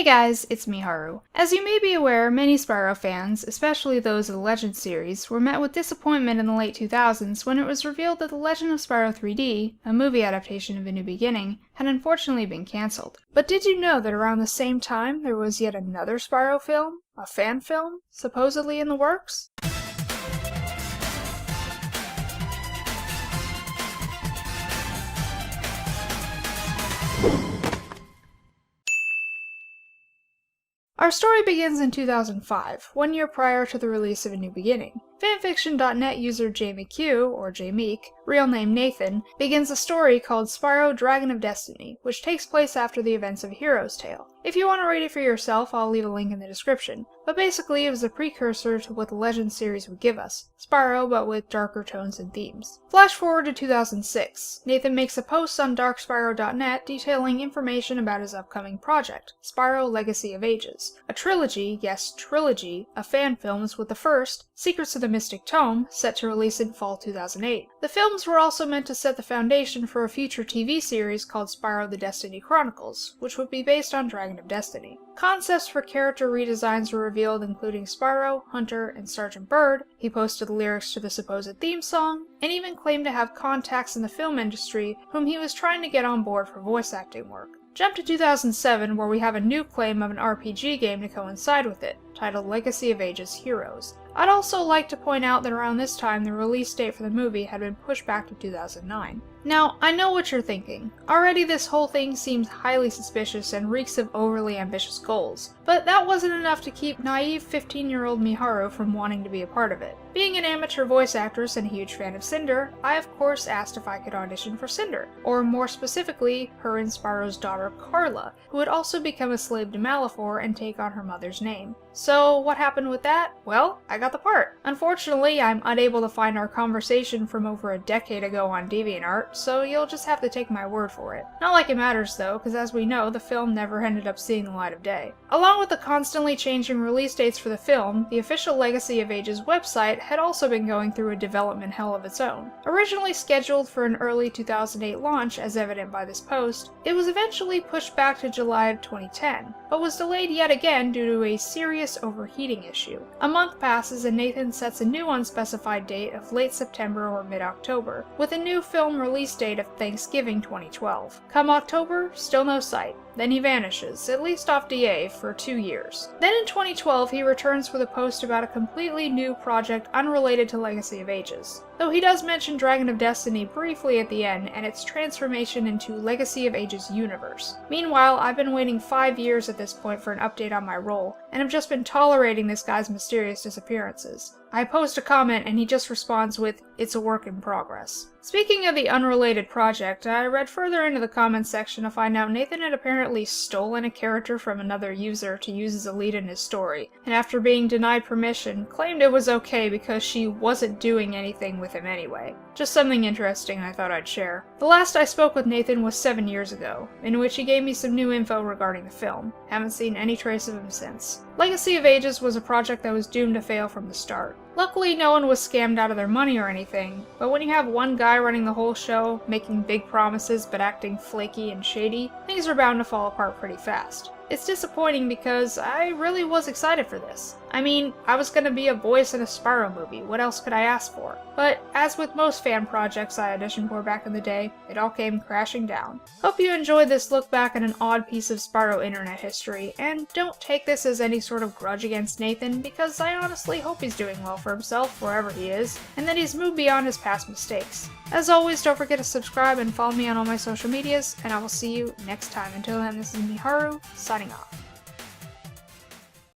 guys, it's Miharu. As you may be aware, many Spyro fans, especially those of the Legend series, were met with disappointment in the late 2000s when it was revealed that the Legend of Spyro 3D, a movie adaptation of A New Beginning, had unfortunately been cancelled. But did you know that around the same time there was yet another Spyro film, a fan film, supposedly in the works? Our story begins in 2005, 1 year prior to the release of A New Beginning. Fanfiction.net user JMeek, or Jmeek, real name Nathan, begins a story called Spyro Dragon of Destiny, which takes place after the events of a hero's tale. If you want to read it for yourself, I'll leave a link in the description. But basically, it was a precursor to what the Legend series would give us, Spyro but with darker tones and themes. Flash forward to 2006. Nathan makes a post on darkspyro.net detailing information about his upcoming project, Spyro Legacy of Ages, a trilogy, yes trilogy, of fan films with the first, Secrets of the Mystic Tome, set to release in fall 2008. The films were also meant to set the foundation for a future TV series called Spyro the Destiny Chronicles, which would be based on Dragon of Destiny. Concepts for character redesigns were revealed, including Spyro, Hunter, and Sergeant Bird. He posted the lyrics to the supposed theme song, and even claimed to have contacts in the film industry whom he was trying to get on board for voice acting work. Jump to 2007, where we have a new claim of an RPG game to coincide with it, titled Legacy of Ages Heroes. I'd also like to point out that around this time the release date for the movie had been pushed back to 2009. Now, I know what you're thinking. Already this whole thing seems highly suspicious and reeks of overly ambitious goals, but that wasn't enough to keep naive 15-year-old Miharu from wanting to be a part of it. Being an amateur voice actress and a huge fan of Cinder, I of course asked if I could audition for Cinder, or more specifically, her and Spyro's daughter Carla, who would also become a slave to Malefor and take on her mother's name. So what happened with that? Well, I got the part. Unfortunately, I'm unable to find our conversation from over a decade ago on DeviantArt, so you'll just have to take my word for it. Not like it matters though, because as we know, the film never ended up seeing the light of day. Along with the constantly changing release dates for the film, the official Legacy of Ages website had also been going through a development hell of its own. Originally scheduled for an early 2008 launch, as evident by this post, it was eventually pushed back to July of 2010, but was delayed yet again due to a serious overheating issue. A month passes and Nathan sets a new unspecified date of late September or mid-October, with a new film release date of Thanksgiving 2012. Come October, still no sight. Then he vanishes, at least off DA, for 2 years. Then in 2012 he returns with a post about a completely new project unrelated to Legacy of Ages. Though he does mention Dragon of Destiny briefly at the end and its transformation into Legacy of Ages universe. Meanwhile, I've been waiting 5 years at this point for an update on my role, and have just been tolerating this guy's mysterious disappearances. I post a comment and he just responds with, "It's a work in progress." Speaking of the unrelated project, I read further into the comments section to find out Nathan had apparently stolen a character from another user to use as a lead in his story, and after being denied permission, claimed it was okay because she wasn't doing anything with him anyway. Just something interesting I thought I'd share. The last I spoke with Nathan was 7 years ago, in which he gave me some new info regarding the film. Haven't seen any trace of him since. Legacy of Ages was a project that was doomed to fail from the start. Luckily, no one was scammed out of their money or anything, but when you have one guy running the whole show, making big promises but acting flaky and shady, things are bound to fall apart pretty fast. It's disappointing because I really was excited for this. I mean, I was gonna be a voice in a Spyro movie, what else could I ask for? But as with most fan projects I auditioned for back in the day, it all came crashing down. Hope you enjoyed this look back at an odd piece of Spyro internet history, and don't take this as any sort of grudge against Nathan, because I honestly hope he's doing well for himself wherever he is, and that he's moved beyond his past mistakes. As always, don't forget to subscribe and follow me on all my social medias, and I will see you next time. Until then, this is Miharu, signing off.